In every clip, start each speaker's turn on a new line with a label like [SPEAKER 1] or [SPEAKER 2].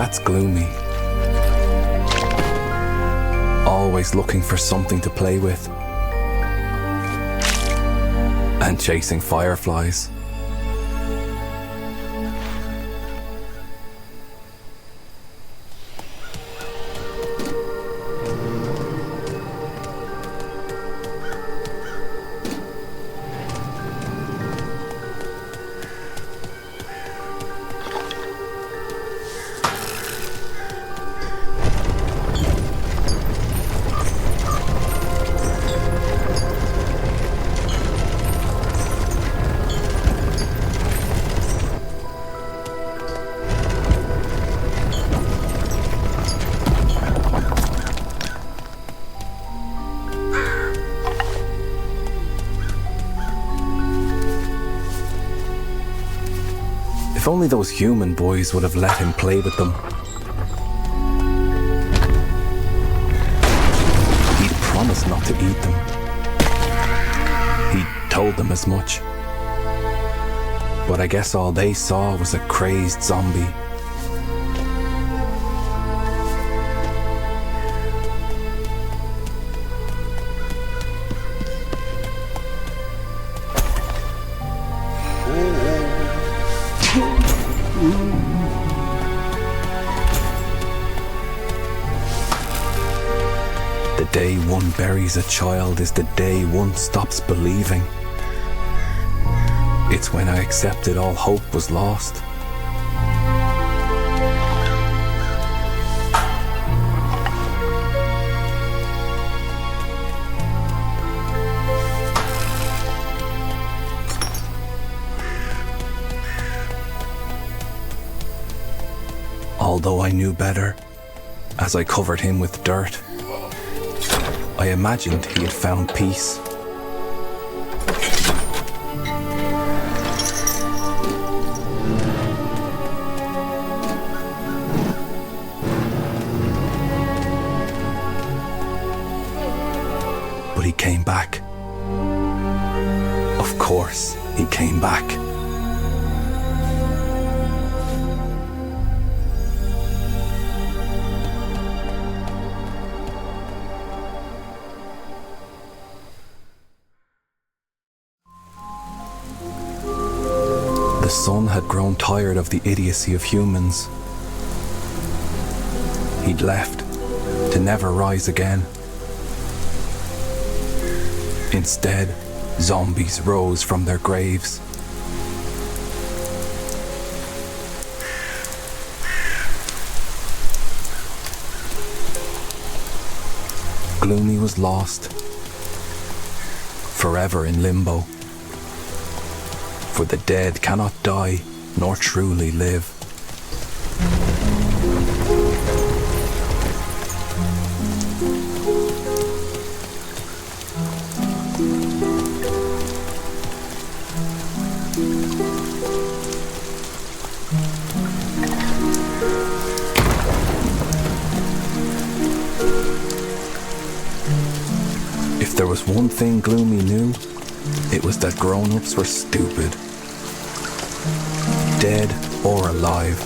[SPEAKER 1] That's Gloomy. Always looking for something to play with. And chasing fireflies. If only those human boys would have let him play with them. He'd promised not to eat them. He'd told them as much. But I guess all they saw was a crazed zombie. The day one buries a child is the day one stops believing. It's when I accepted all hope was lost. Although I knew better, as I covered him with dirt, I imagined he had found peace. But he came back. Of course, he came back. The sun had grown tired of the idiocy of humans. He'd left to never rise again. Instead, zombies rose from their graves. Gloomy was lost, forever in limbo. For the dead cannot die, nor truly live. If there was one thing Gloomy knew, it was that grown-ups were stupid. Dead or alive.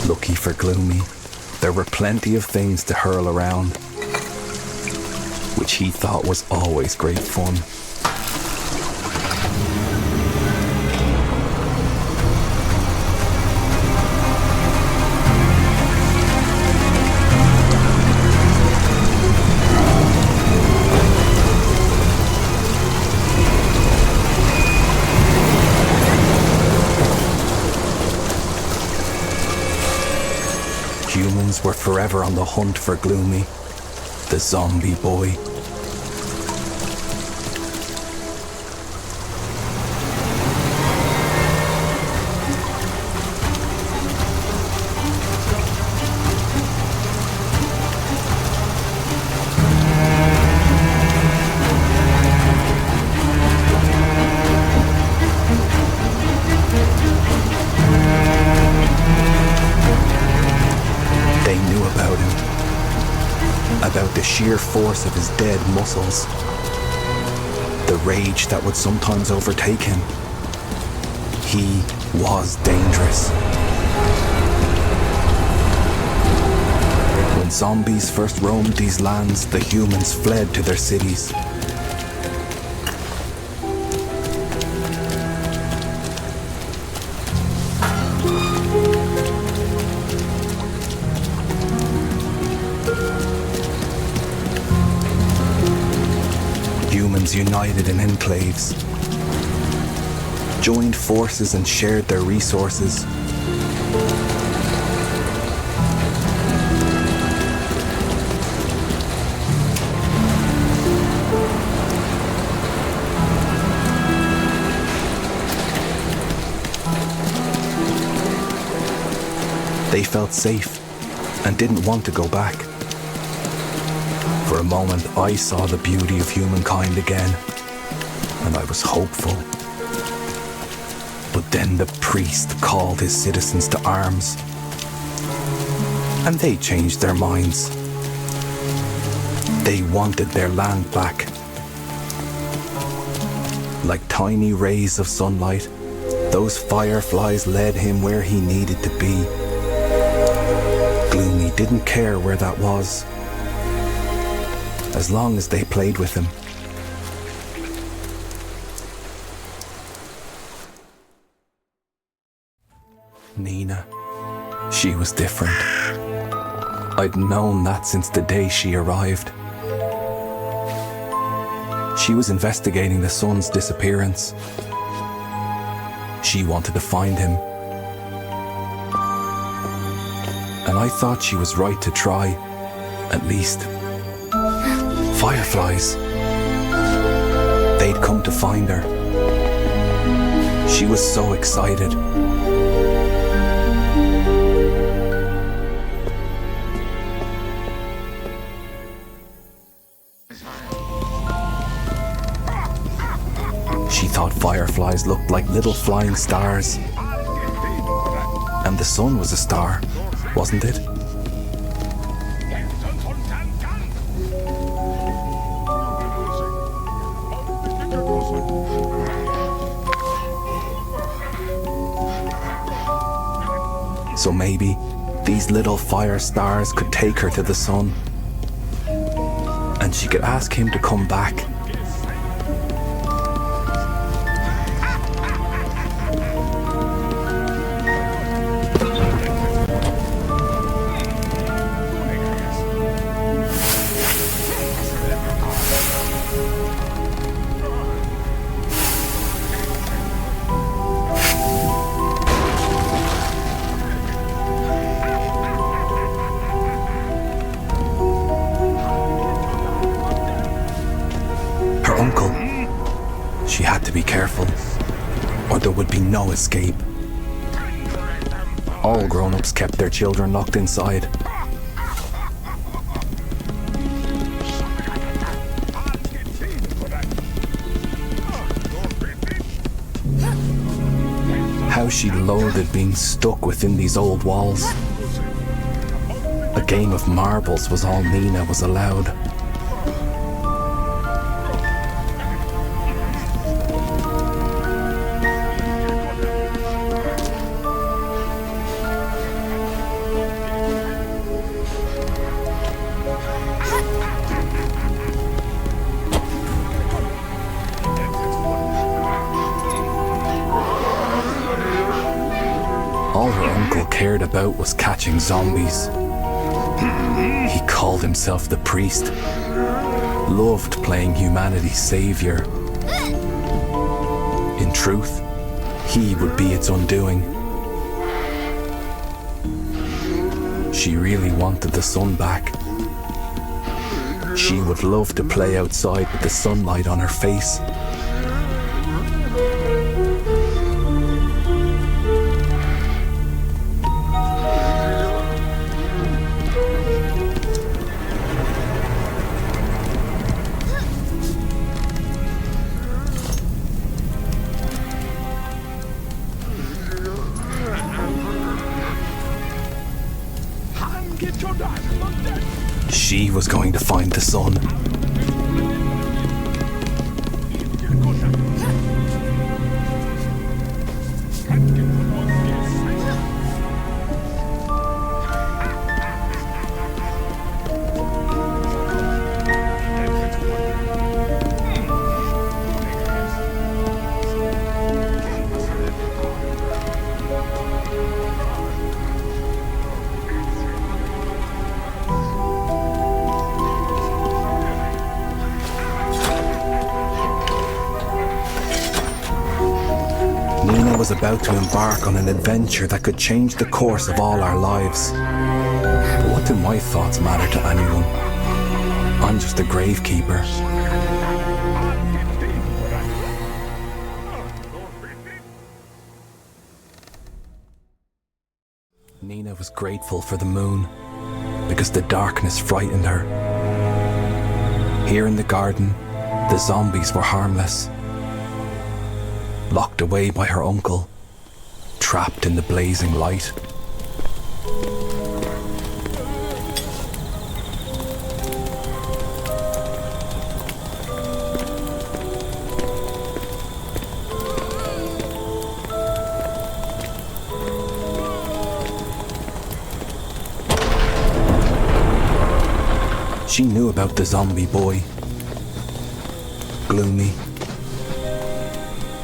[SPEAKER 1] Lucky for Gloomy, there were plenty of things to hurl around, which he thought was always great fun. Humans were forever on the hunt for Gloomy, the zombie boy. About the sheer force of his dead muscles, the rage that would sometimes overtake him. He was dangerous. When zombies first roamed these lands, the humans fled to their cities. Humans united in enclaves, joined forces and shared their resources. They felt safe and didn't want to go back. For a moment, I saw the beauty of humankind again, and I was hopeful. But then the priest called his citizens to arms, and they changed their minds. They wanted their land back. Like tiny rays of sunlight, those fireflies led him where he needed to be. Gloomy didn't care where that was, as long as they played with him. Nena, she was different. I'd known that since the day she arrived. She was investigating the son's disappearance. She wanted to find him. And I thought she was right to try, at least. Fireflies. They'd come to find her. She was so excited. She thought fireflies looked like little flying stars. And the sun was a star, wasn't it? So maybe these little fire stars could take her to the sun, and she could ask him to come back. Uncle. She had to be careful, or there would be no escape. All grown-ups kept their children locked inside. How she loathed being stuck within these old walls. A game of marbles was all Nena was allowed. All her uncle cared about was catching zombies. He called himself the priest, loved playing humanity's savior. In truth, he would be its undoing. She really wanted the sun back. She would love to play outside with the sunlight on her face. She was going to find the sun. about to embark on an adventure that could change the course of all our lives. But what do my thoughts matter to anyone? I'm just a gravekeeper. Nena was grateful for the moon because the darkness frightened her. Here in the garden, the zombies were harmless. Locked away by her uncle, trapped in the blazing light. She knew about the zombie boy, Gloomy.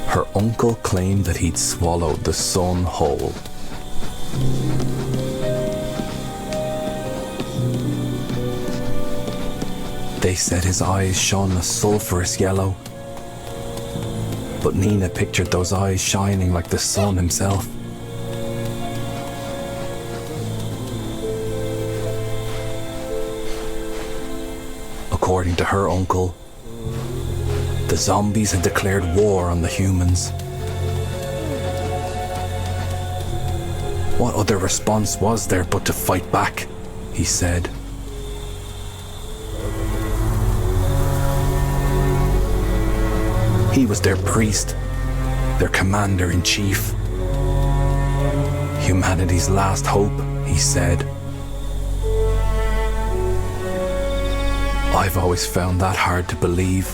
[SPEAKER 1] Her uncle claimed that he'd swallowed the sun whole. They said his eyes shone a sulphurous yellow, but Nena pictured those eyes shining like the sun himself. According to her uncle, the zombies had declared war on the humans. What other response was there but to fight back, he said. He was their priest, their commander-in-chief. Humanity's last hope, he said. I've always found that hard to believe.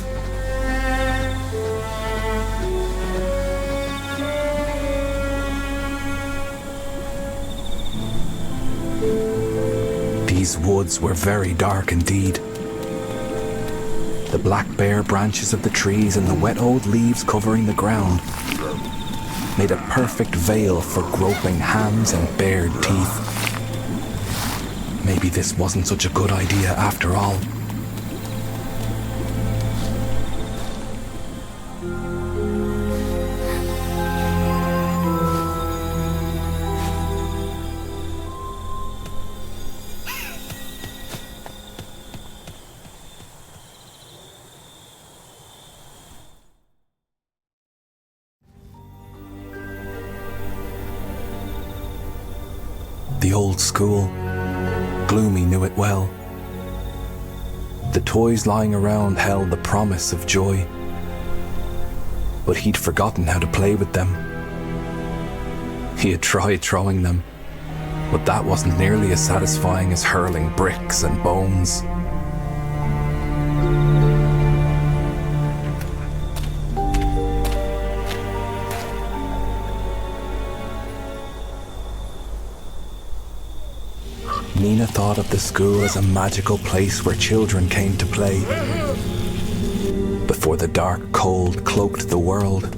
[SPEAKER 1] These woods were very dark indeed. The black bare branches of the trees and the wet old leaves covering the ground made a perfect veil for groping hands and bared teeth. Maybe this wasn't such a good idea after all. The old school, Gloomy knew it well. The toys lying around held the promise of joy, but he'd forgotten how to play with them. He had tried throwing them, but that wasn't nearly as satisfying as hurling bricks and bones. Nena thought of the school as a magical place where children came to play, before the dark cold cloaked the world.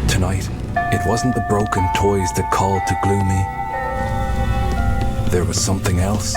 [SPEAKER 1] Tonight, it wasn't the broken toys that called to Gloomy. There was something else.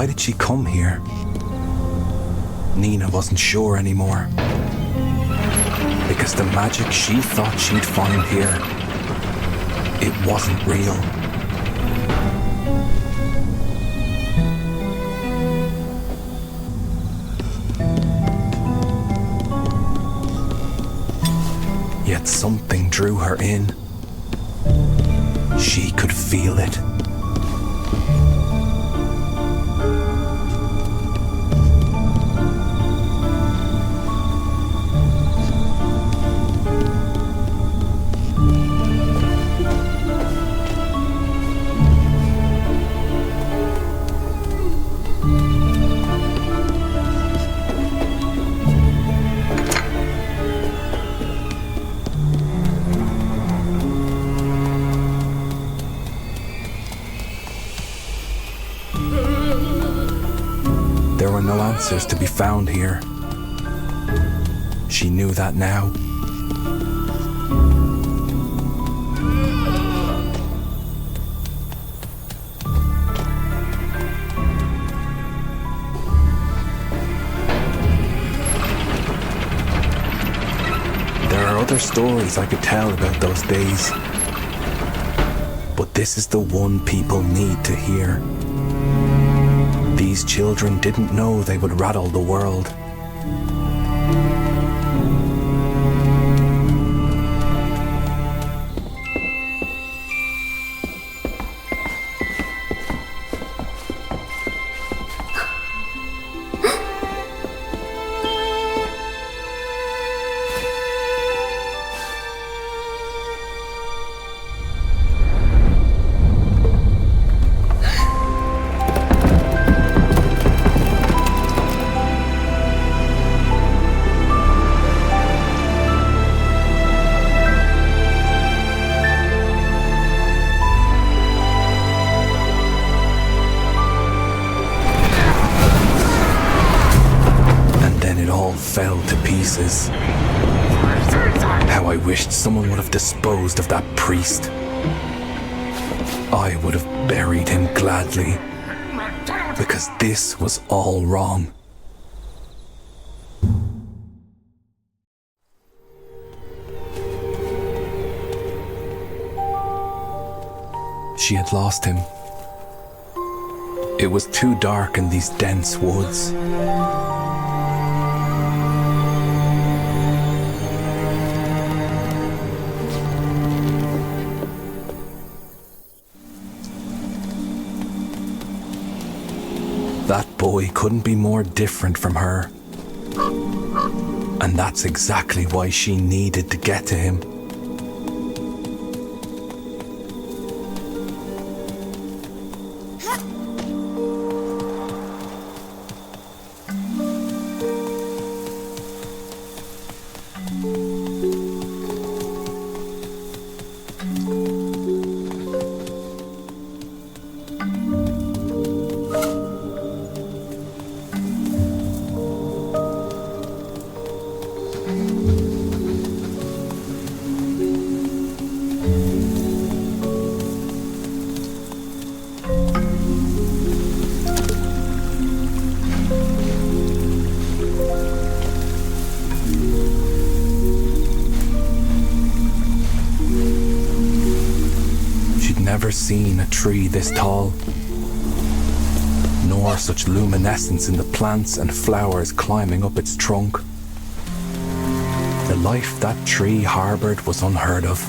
[SPEAKER 1] Why did she come here? Nena wasn't sure anymore. Because the magic she thought she'd find here, it wasn't real. Yet something drew her in. She could feel it. There were no answers to be found here. She knew that now. There are other stories I could tell about those days, but this is the one people need to hear. These children didn't know they would rattle the world. Fell to pieces. How I wished someone would have disposed of that priest. I would have buried him gladly, because this was all wrong. She had lost him. It was too dark in these dense woods. That boy couldn't be more different from her. And that's exactly why she needed to get to him. Never seen a tree this tall, nor such luminescence in the plants and flowers climbing up its trunk. The life that tree harbored was unheard of.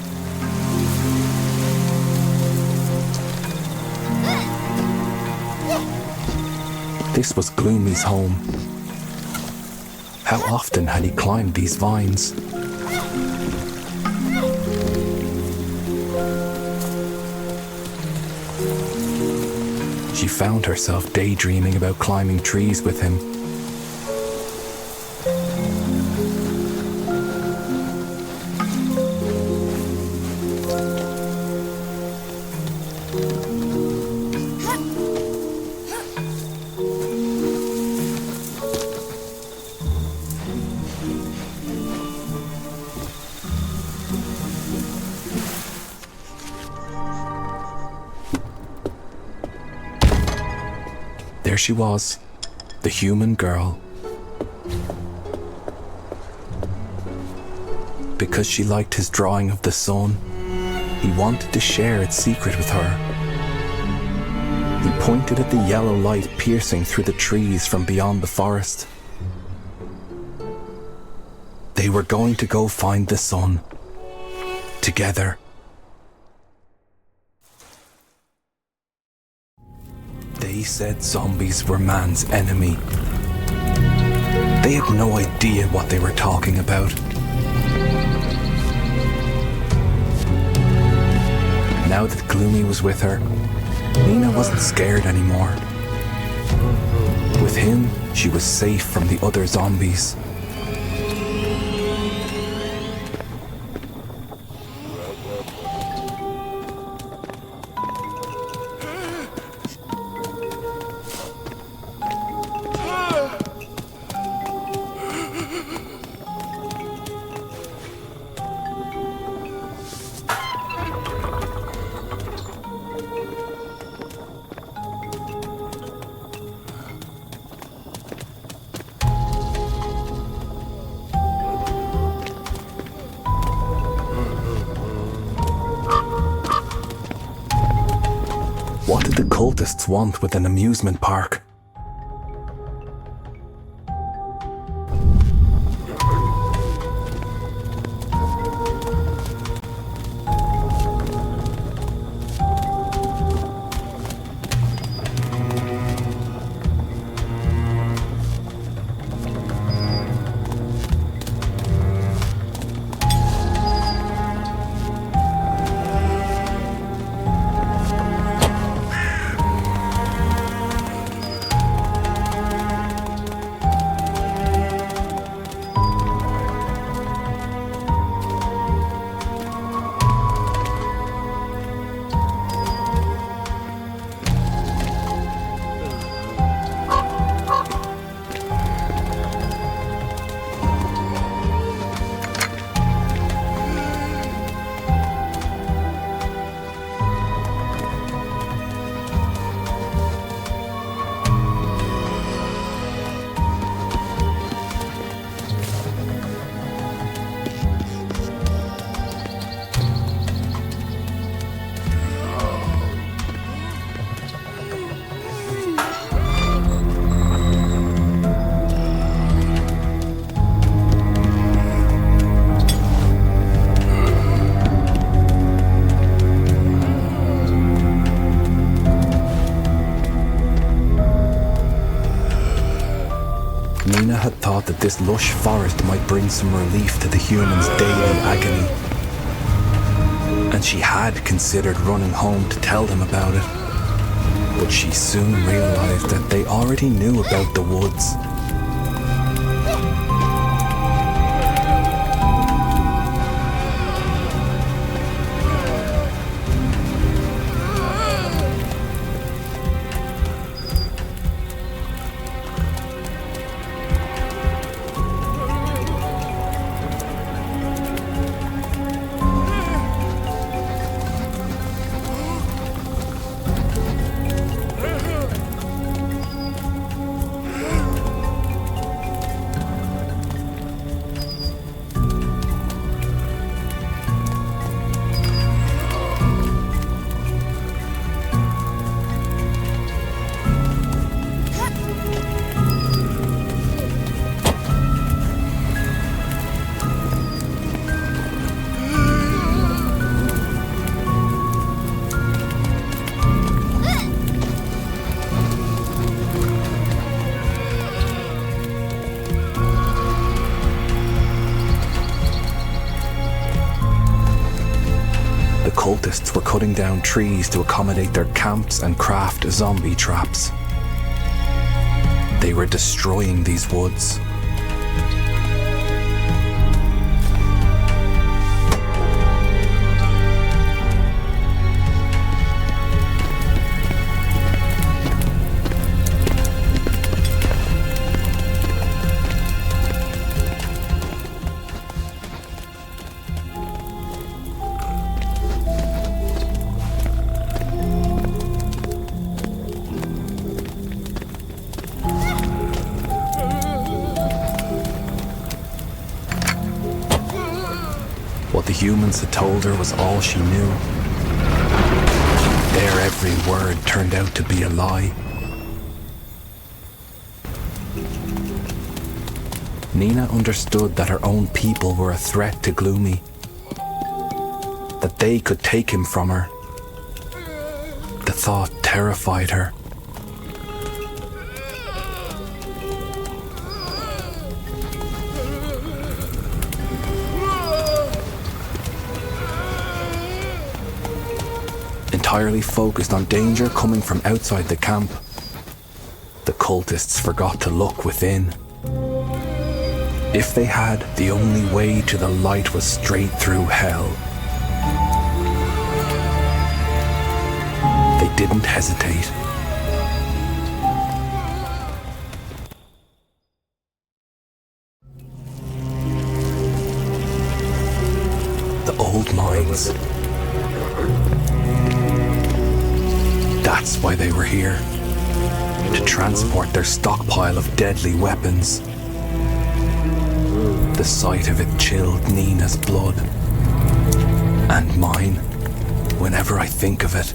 [SPEAKER 1] This was Gloomy's home. How often had he climbed these vines? She found herself daydreaming about climbing trees with him. there she was, the human girl. Because she liked his drawing of the sun, he wanted to share its secret with her. He pointed at the yellow light piercing through the trees from beyond the forest. They were going to go find the sun, together. They said zombies were man's enemy. They had no idea what they were talking about. Now that Gloomy was with her, Nena wasn't scared anymore. With him, she was safe from the other zombies. What did the cultists want with an amusement park? Nena had thought that this lush forest might bring some relief to the humans' daily agony. And she had considered running home to tell them about it. But she soon realized that they already knew about the woods. Cultists were cutting down trees to accommodate their camps and craft zombie traps. They were destroying these woods. humans had told her was all she knew. Their every word turned out to be a lie. Nena understood that her own people were a threat to Gloomy, that they could take him from her. The thought terrified her. Entirely focused on danger coming from outside the camp, the cultists forgot to look within. If they had, the only way to the light was straight through hell. They didn't hesitate. The old mines. That's why they were here. To transport their stockpile of deadly weapons. The sight of it chilled Nena's blood. And mine, whenever I think of it.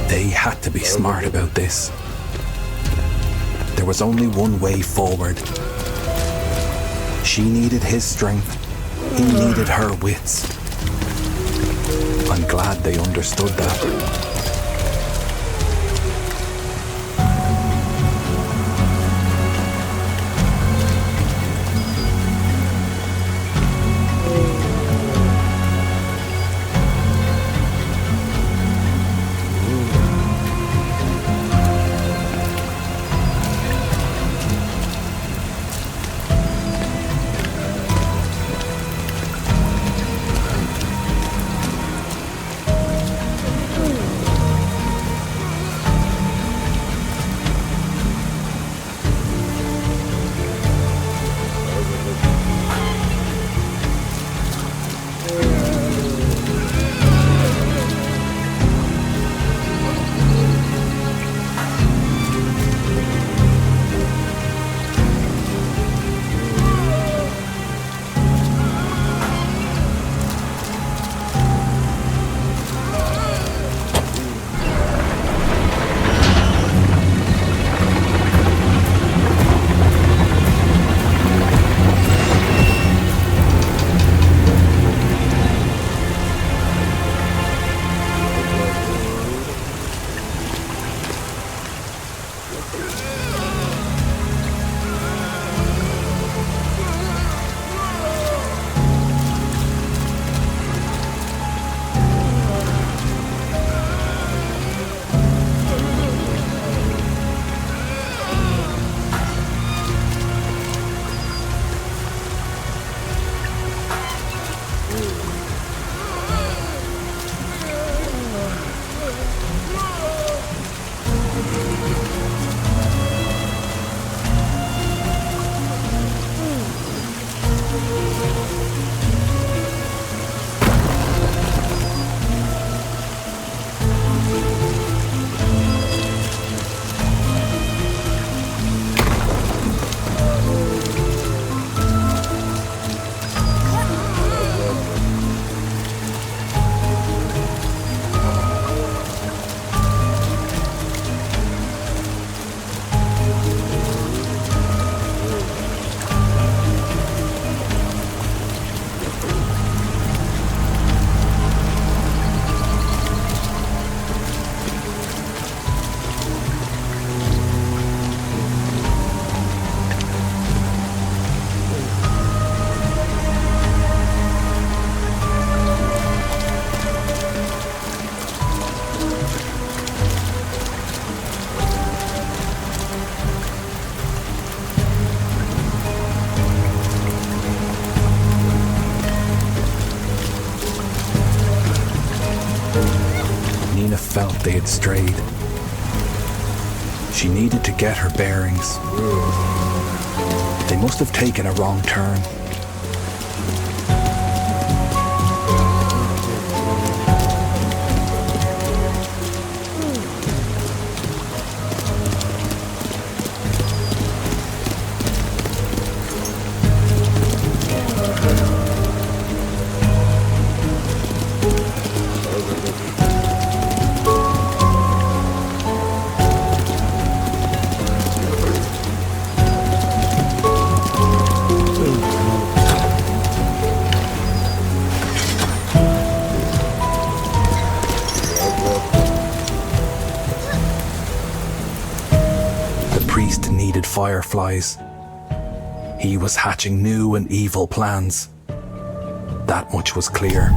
[SPEAKER 1] They had to be smart about this. There was only one way forward. She needed his strength. He needed her wits. I'm glad they understood that. Nena felt they had strayed. She needed to get her bearings. They must have taken a wrong turn. Fireflies. He was hatching new and evil plans. That much was clear.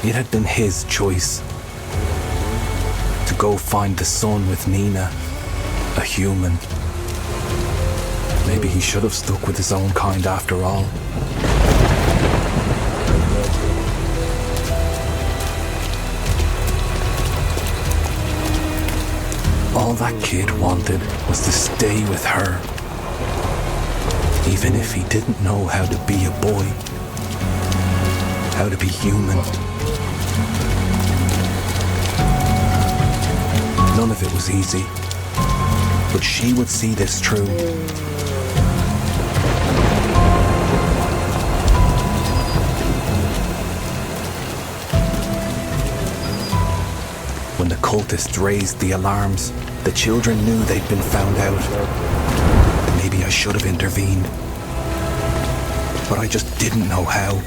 [SPEAKER 1] It had been his choice to go find the sun with Nena, a human. Maybe he should have stuck with his own kind after all. All that kid wanted was to stay with her, even if he didn't know how to be a boy, how to be human. None of it was easy, but she would see this through. When the cultists raised the alarms, the children knew they'd been found out. Maybe I should have intervened, but I just didn't know how.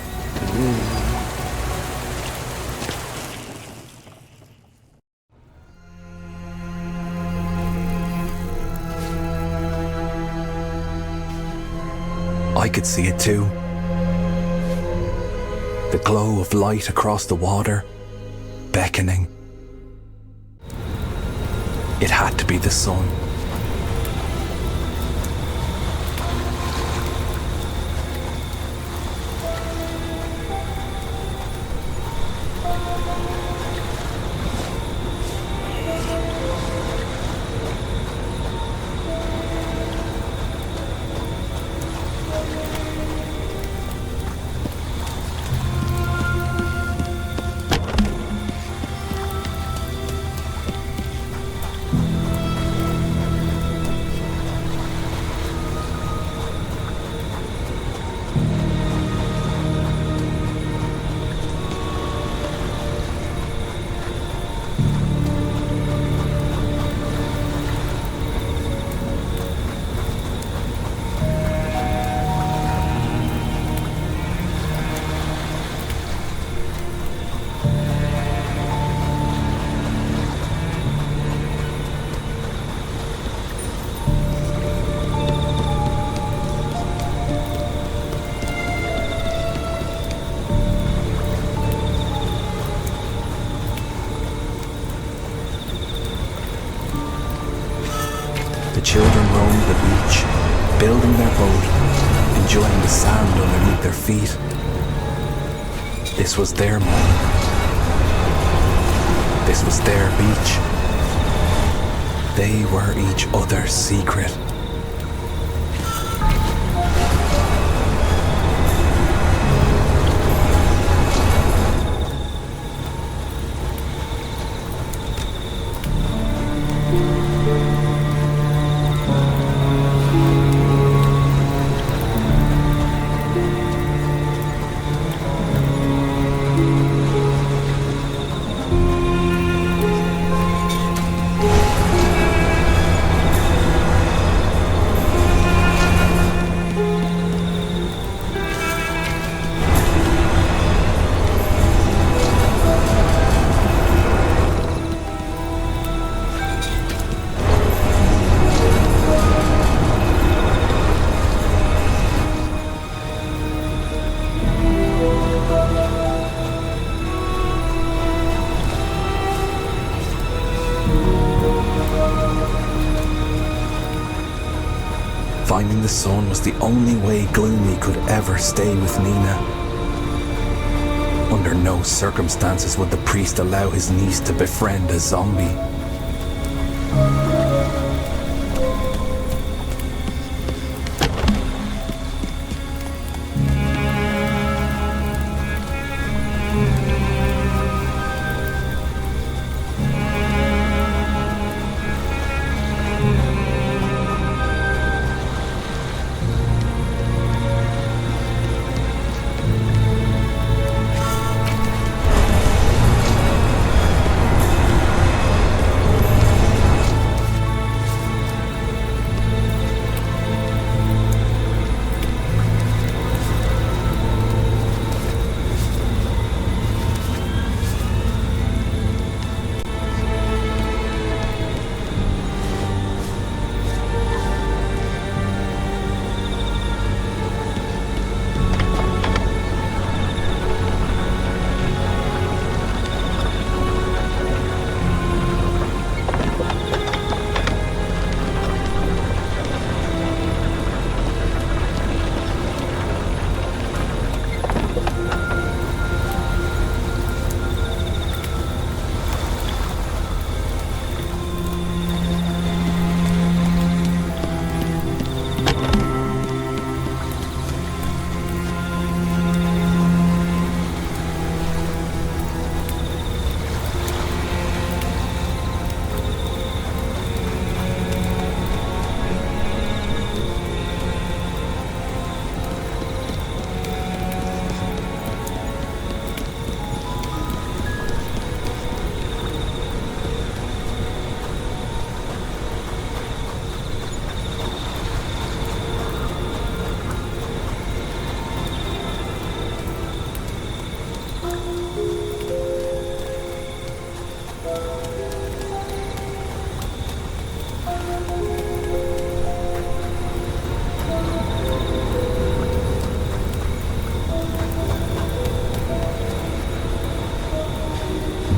[SPEAKER 1] I could see it too. The glow of light across the water, beckoning. It had to be the sun. children roamed the beach, building their boat, enjoying the sand underneath their feet. This was their moment. This was their beach. They were each other's secret. Finding the sun was the only way Gloomy could ever stay with Nena. Under no circumstances would the priest allow his niece to befriend a zombie.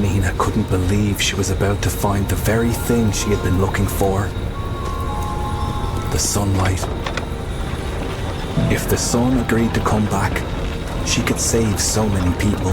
[SPEAKER 1] Nena couldn't believe she was about to find the very thing she had been looking for. The sunlight. If the sun agreed to come back, she could save so many people.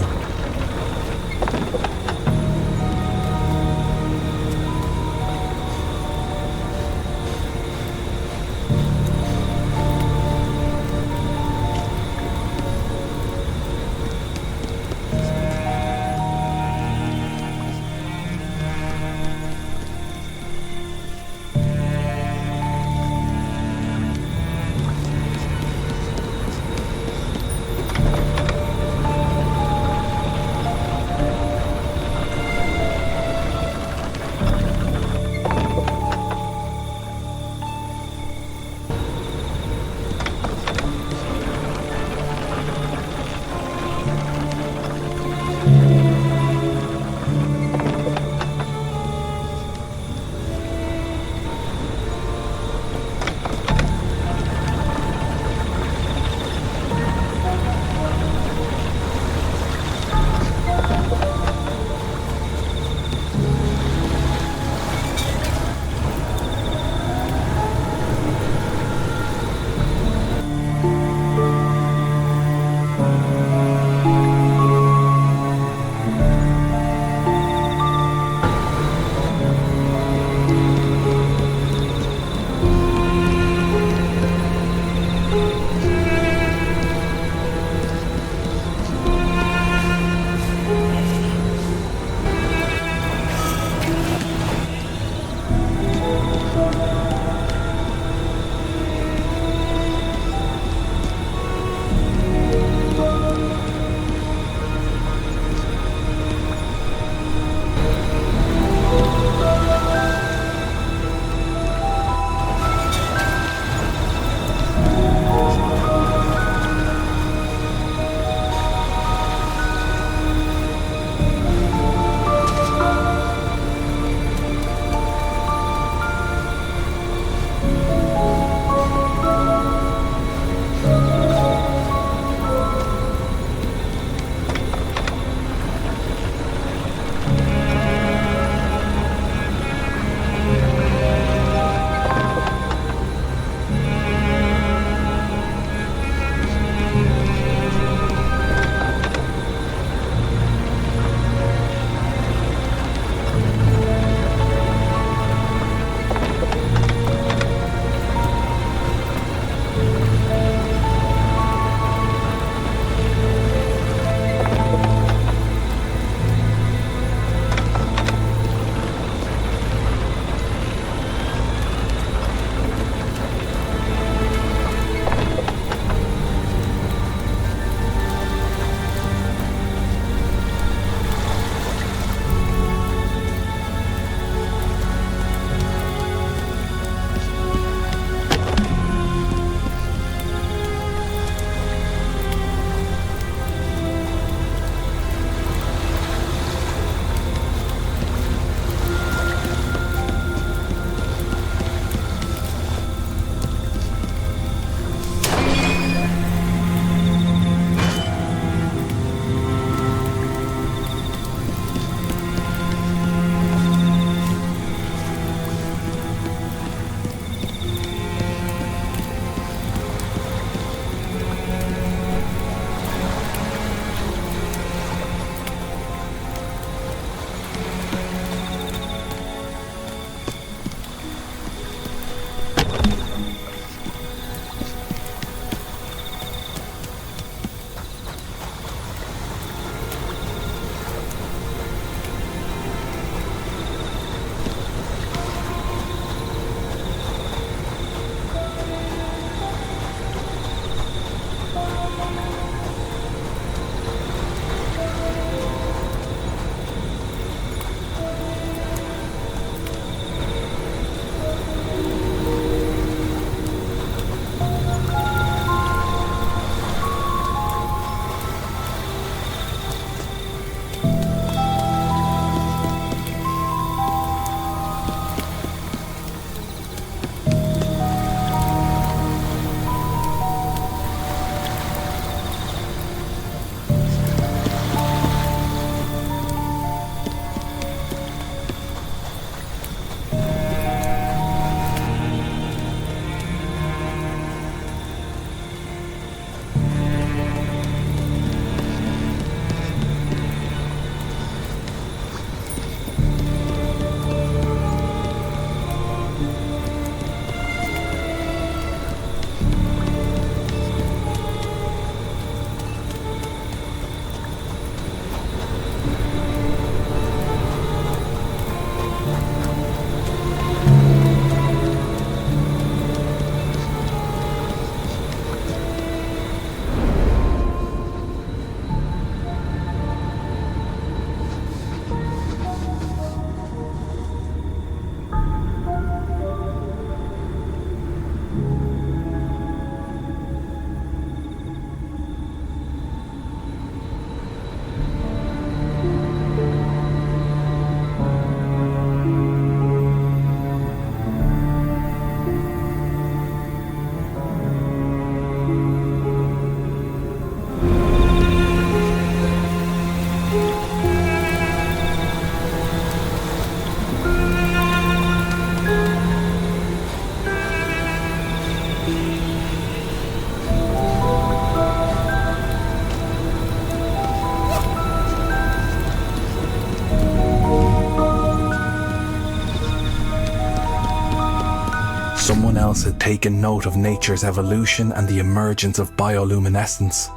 [SPEAKER 1] else had taken note of nature's evolution and the emergence of bioluminescence.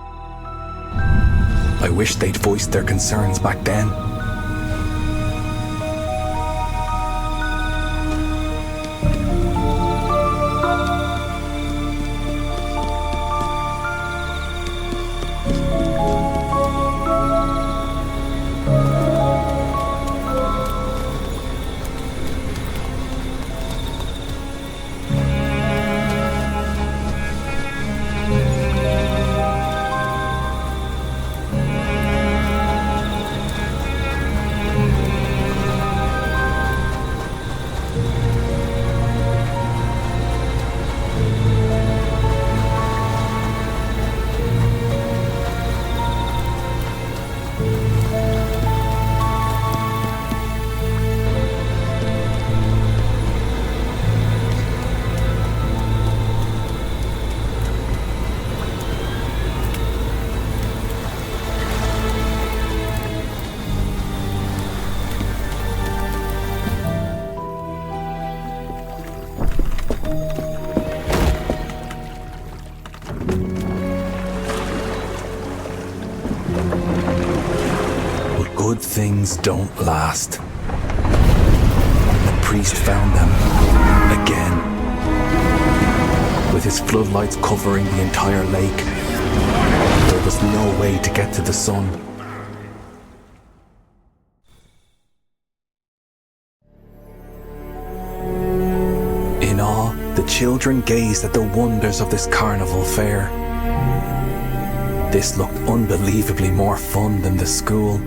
[SPEAKER 1] I wish they'd voiced their concerns back then. Good things don't last. The priest found them again, with his floodlights covering the entire lake. There was no way to get to the sun. In awe, the children gazed at the wonders of this carnival fair. This looked unbelievably more fun than the school.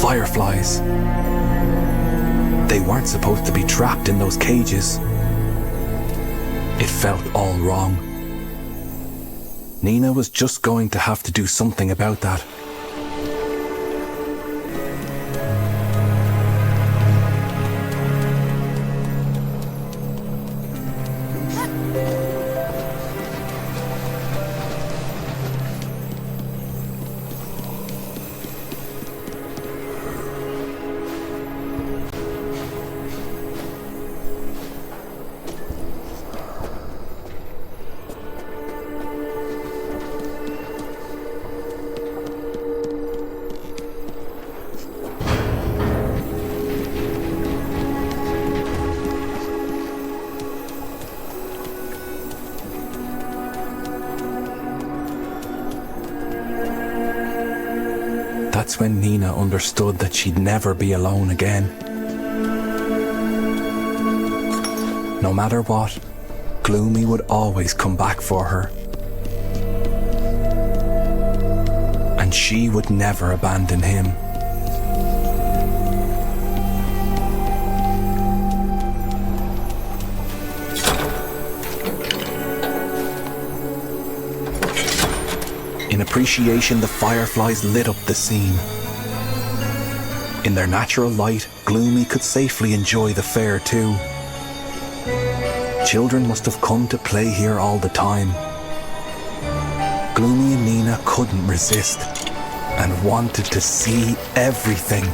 [SPEAKER 1] Fireflies. They weren't supposed to be trapped in those cages. It felt all wrong. Nena was just going to have to do something about that. That's when Nena understood that she'd never be alone again. No matter what, Gloomy would always come back for her. And she would never abandon him. In appreciation, the fireflies lit up the scene. In their natural light, Gloomy could safely enjoy the fair too. Children must have come to play here all the time. Gloomy and Nena couldn't resist and wanted to see everything.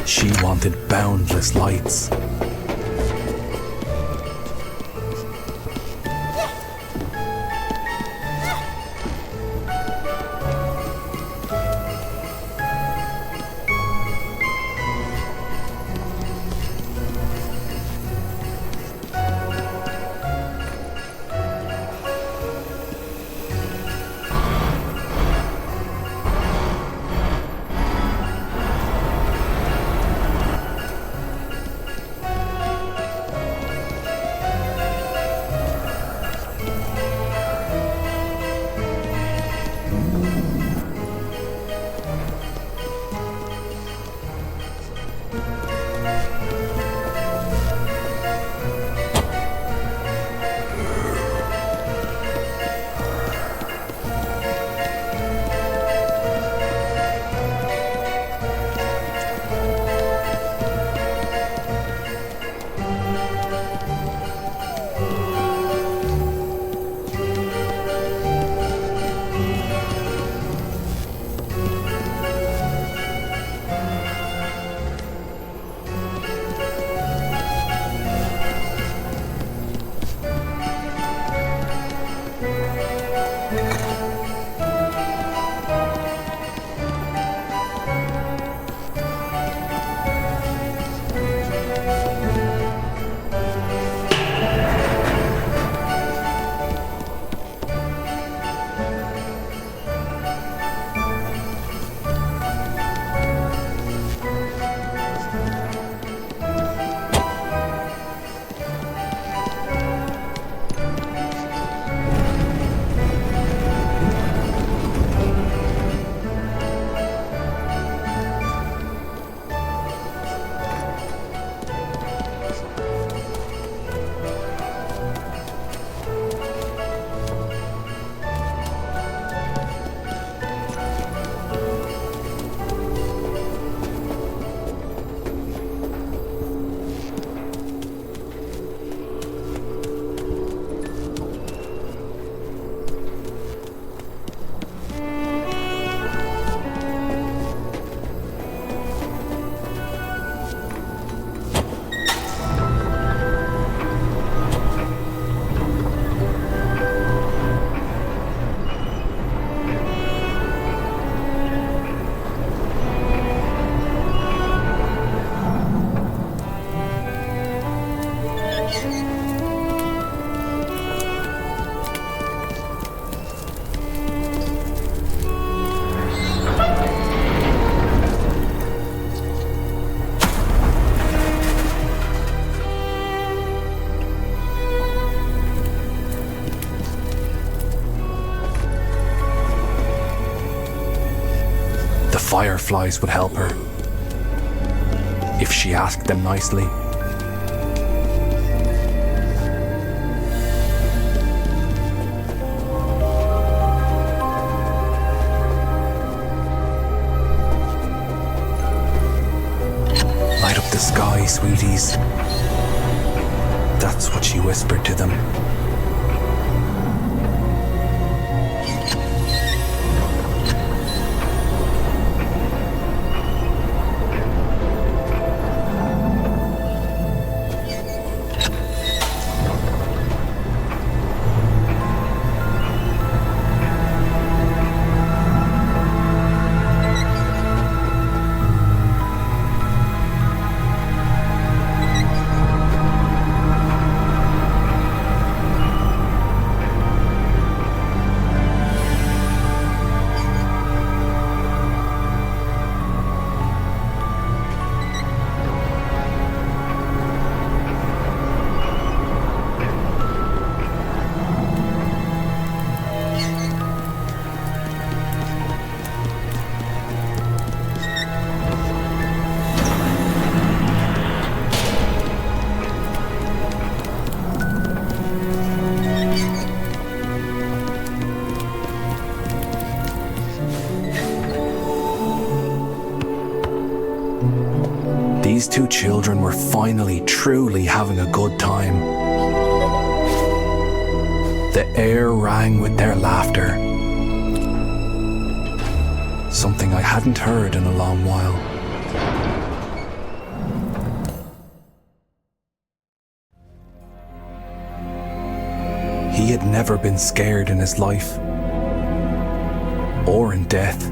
[SPEAKER 1] She wanted boundless lights. Fireflies would help her, if she asked them nicely. Light up the sky, sweeties. That's what she whispered to them. These two children were finally, truly having a good time. The air rang with their laughter, something I hadn't heard in a long while. had never been scared in his life, or in death.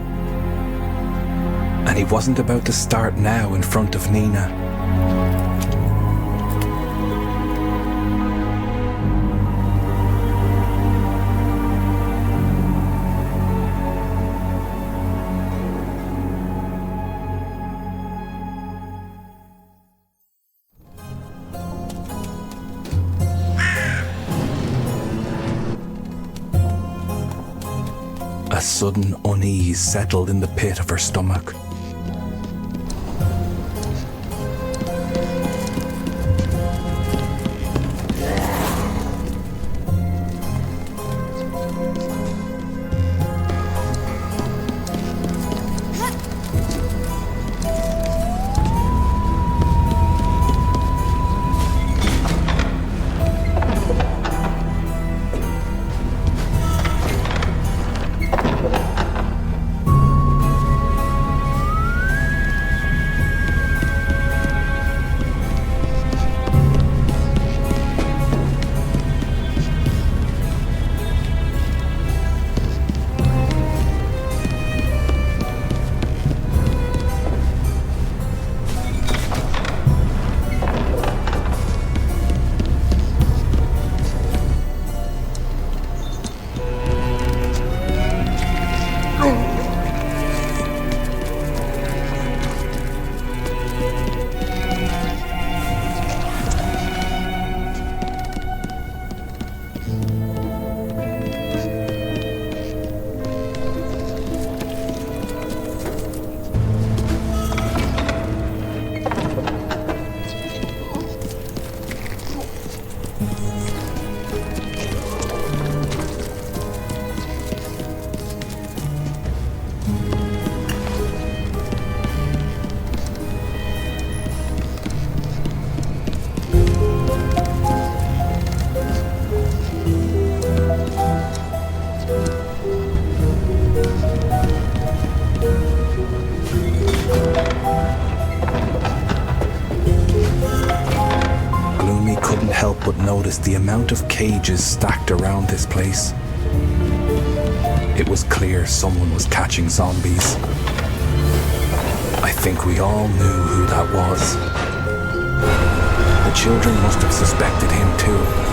[SPEAKER 1] And he wasn't about to start now in front of Nena. A sudden unease settled in the pit of her stomach. But noticed the amount of cages stacked around this place. It was clear someone was catching zombies. I think we all knew who that was. The children must have suspected him too.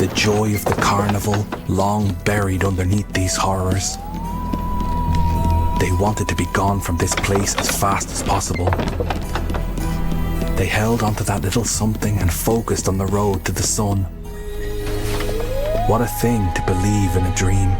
[SPEAKER 1] the joy of the carnival long buried underneath these horrors. They wanted to be gone from this place as fast as possible. They held onto that little something and focused on the road to the sun. What a thing to believe in a dream.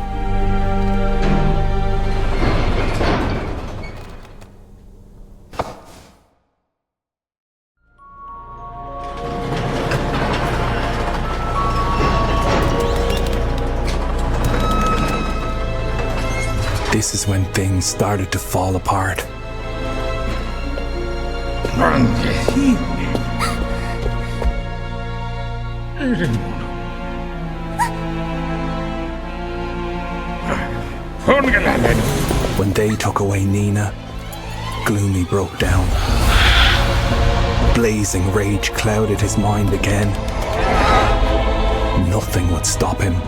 [SPEAKER 1] This is when things started to fall apart. When they took away Nena, Gloomy broke down. Blazing rage clouded his mind again. Nothing would stop him.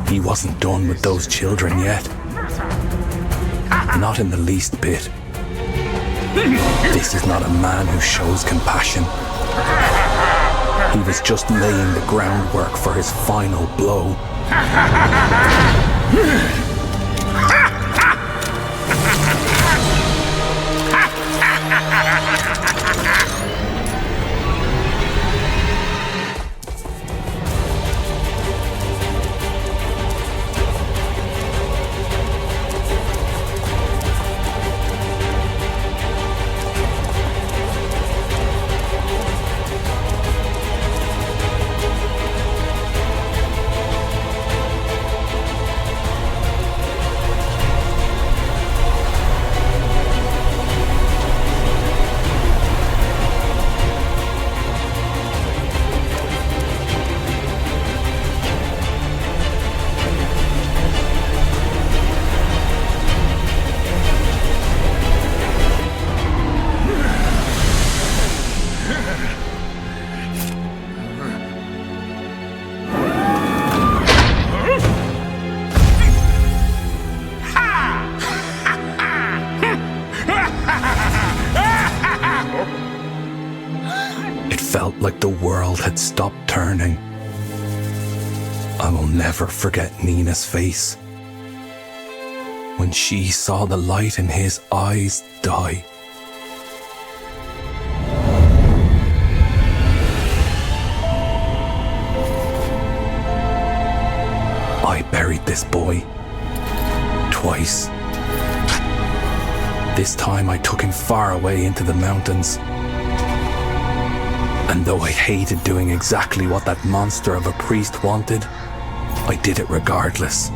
[SPEAKER 1] He wasn't done with those children yet. Not in the least bit. This is not a man who shows compassion. He was just laying the groundwork for his final blow. Felt like the world had stopped turning. I will never forget Nena's face when she saw the light in his eyes die. I buried this boy twice. This time I took him far away into the mountains. And though I hated doing exactly what that monster of a priest wanted, I did it regardless.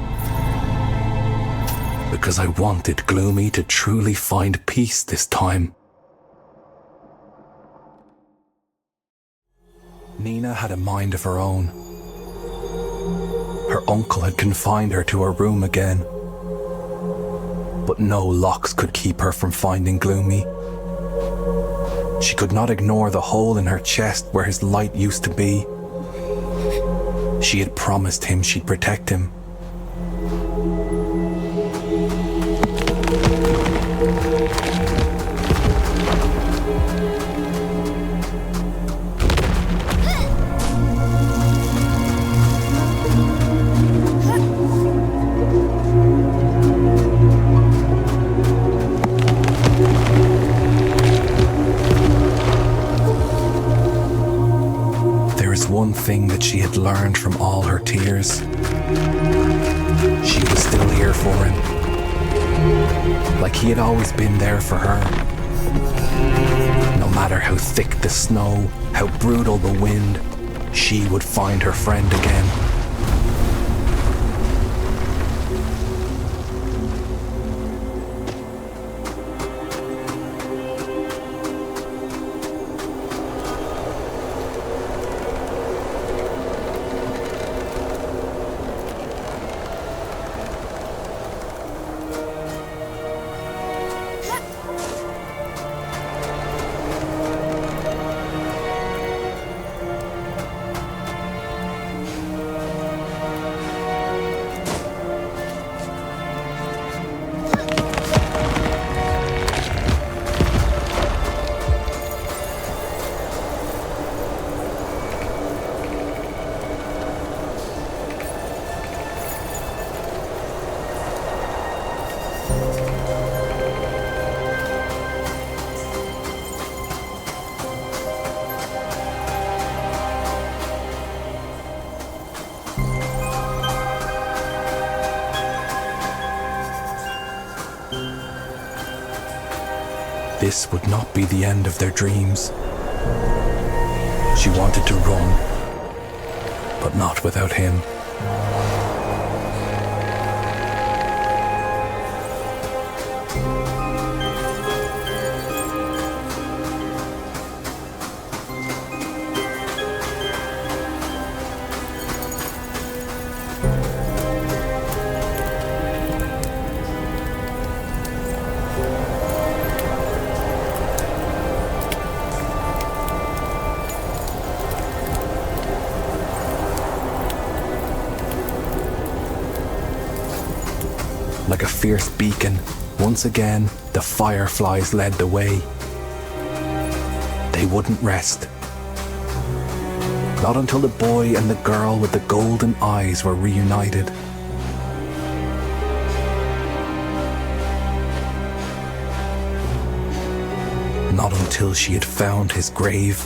[SPEAKER 1] Because I wanted Gloomy to truly find peace this time. Nena had a mind of her own. Her uncle had confined her to her room again. But no locks could keep her from finding Gloomy. She could not ignore the hole in her chest where his light used to be. She had promised him she'd protect him. One thing that she had learned from all her tears. She was still here for him. Like he had always been there for her. No matter how thick the snow, how brutal the wind, she would find her friend again. This would not be the end of their dreams. She wanted to run, but not without him. Like a fierce beacon, once again, the fireflies led the way. They wouldn't rest. Not until the boy and the girl with the golden eyes were reunited. Not until she had found his grave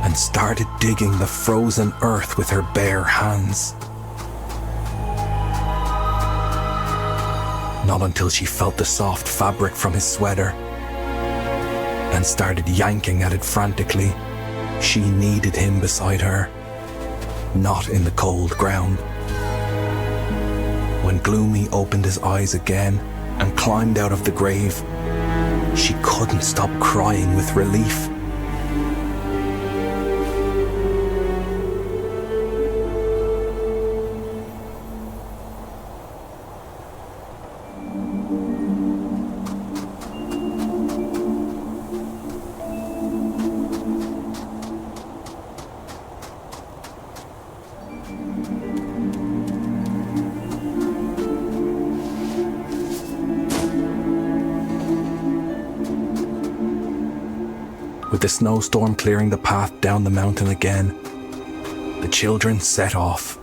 [SPEAKER 1] and started digging the frozen earth with her bare hands. Not until she felt the soft fabric from his sweater and started yanking at it frantically. She needed him beside her, not in the cold ground. When Gloomy opened his eyes again and climbed out of the grave, she couldn't stop crying with relief. With the snowstorm clearing the path down the mountain again, the children set off.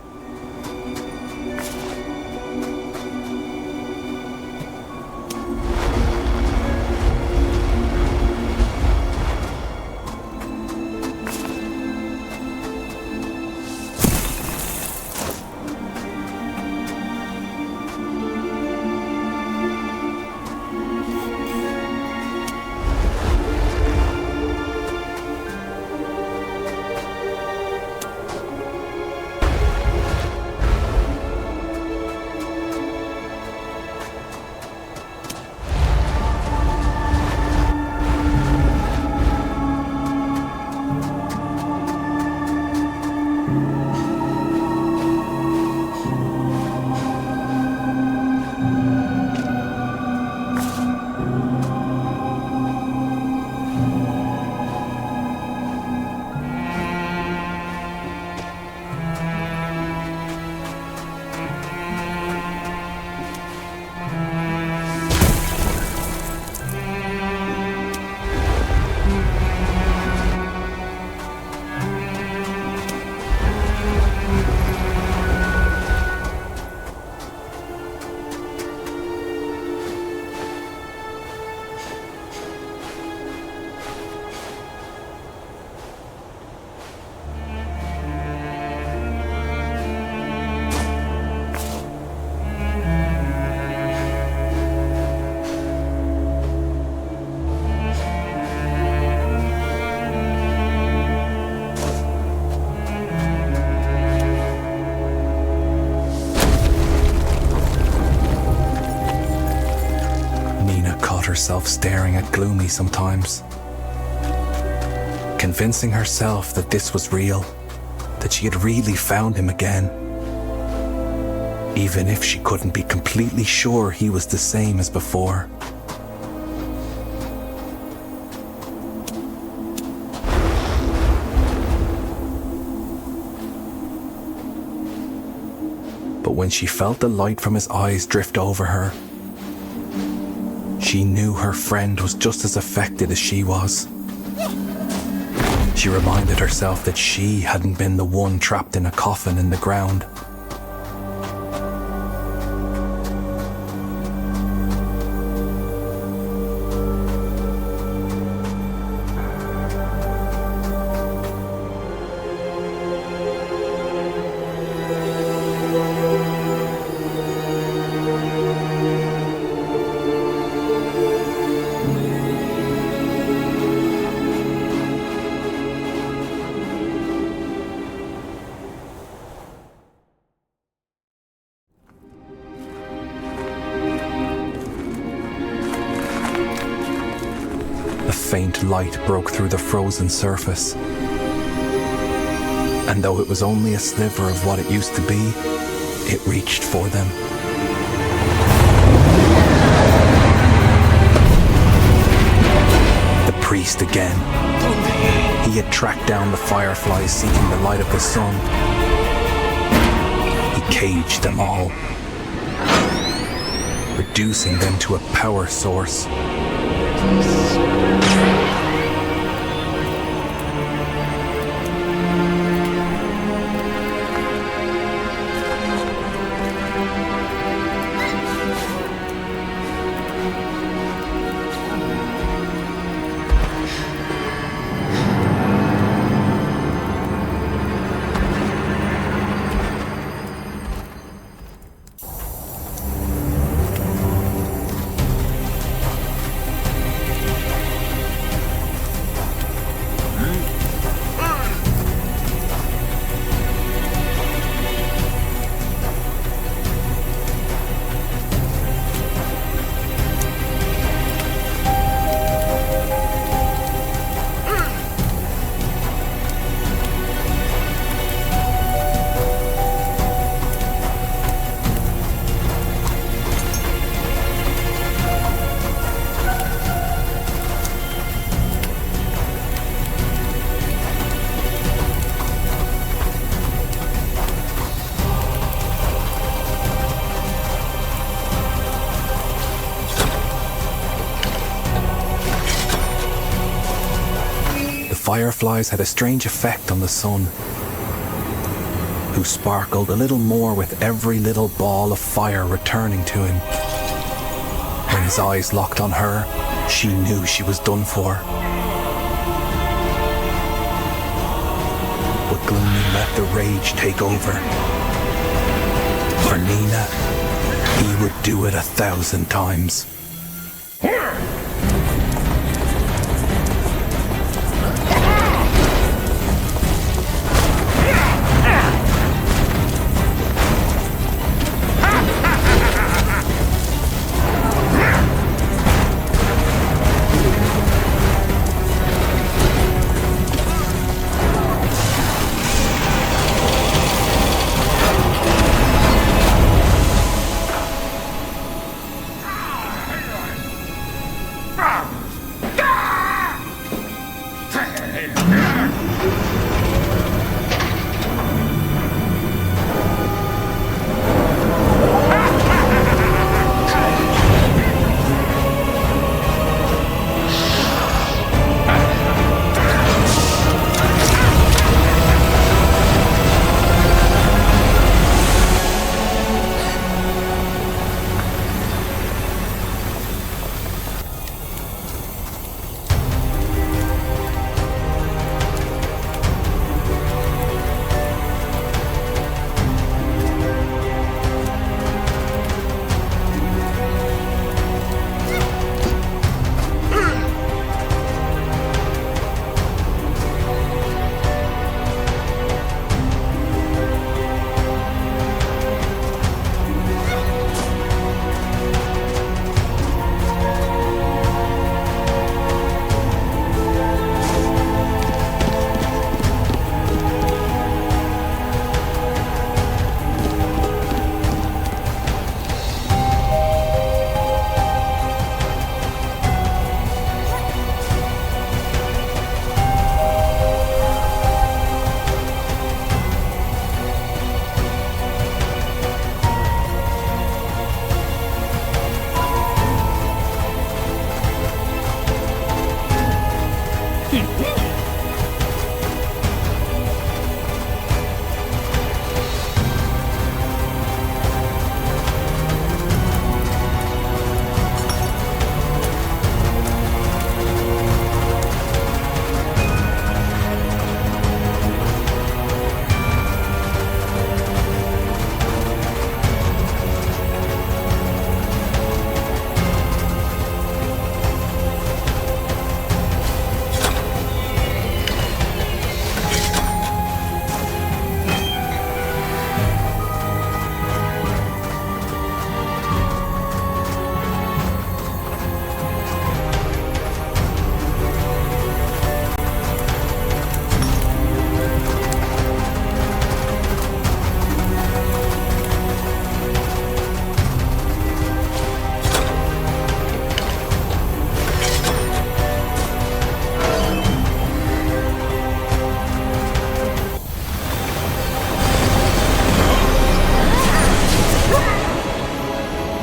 [SPEAKER 1] herself staring at Gloomy sometimes, convincing herself that this was real, that she had really found him again, even if she couldn't be completely sure he was the same as before. But when she felt the light from his eyes drift over her, she knew her friend was just as affected as she was. She reminded herself that she hadn't been the one trapped in a coffin in the ground. A faint light broke through the frozen surface, and though it was only a sliver of what it used to be, it reached for them. The priest again. He had tracked down the fireflies seeking the light of the sun. He caged them all, reducing them to a power source. Fireflies had a strange effect on the sun, who sparkled a little more with every little ball of fire returning to him. When his eyes locked on her, she knew she was done for. But Gloomy let the rage take over. For Nena, he would do it 1,000 times.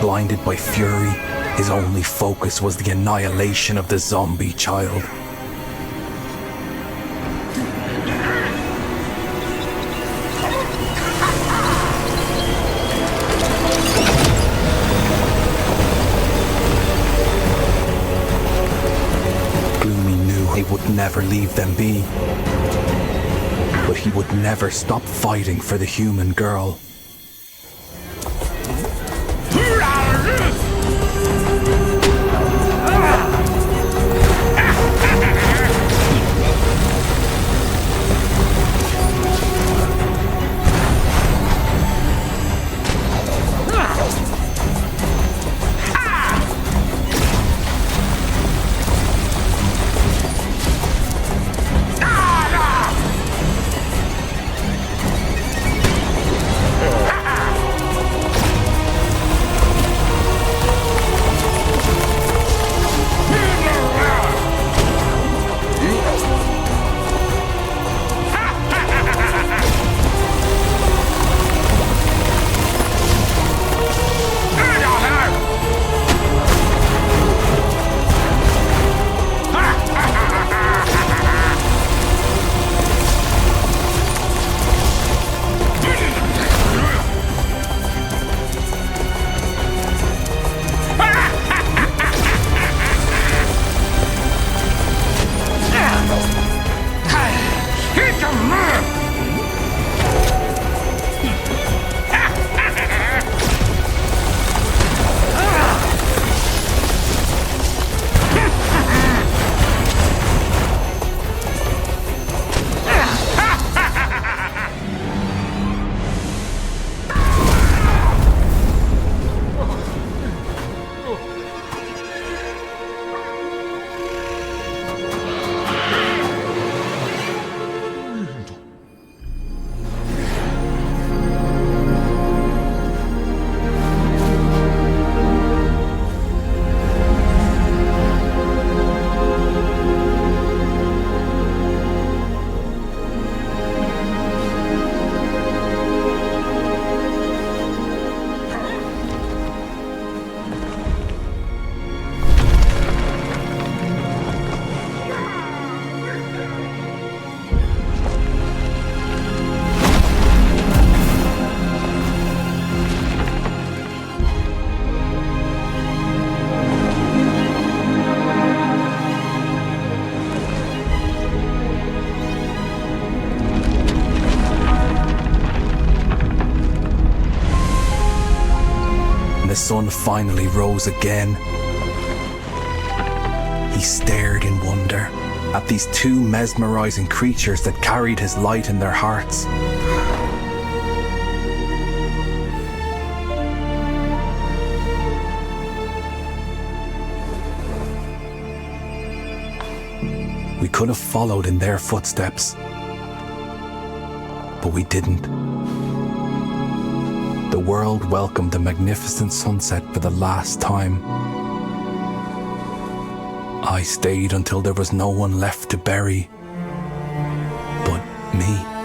[SPEAKER 1] Blinded by fury, his only focus was the annihilation of the zombie child. Gloomy knew he would never leave them be, but he would never stop fighting for the human girl. The sun finally rose again. He stared in wonder at these two mesmerizing creatures that carried his light in their hearts. We could have followed in their footsteps, but we didn't. The world welcomed the magnificent sunset for the last time. I stayed until there was no one left to bury but me.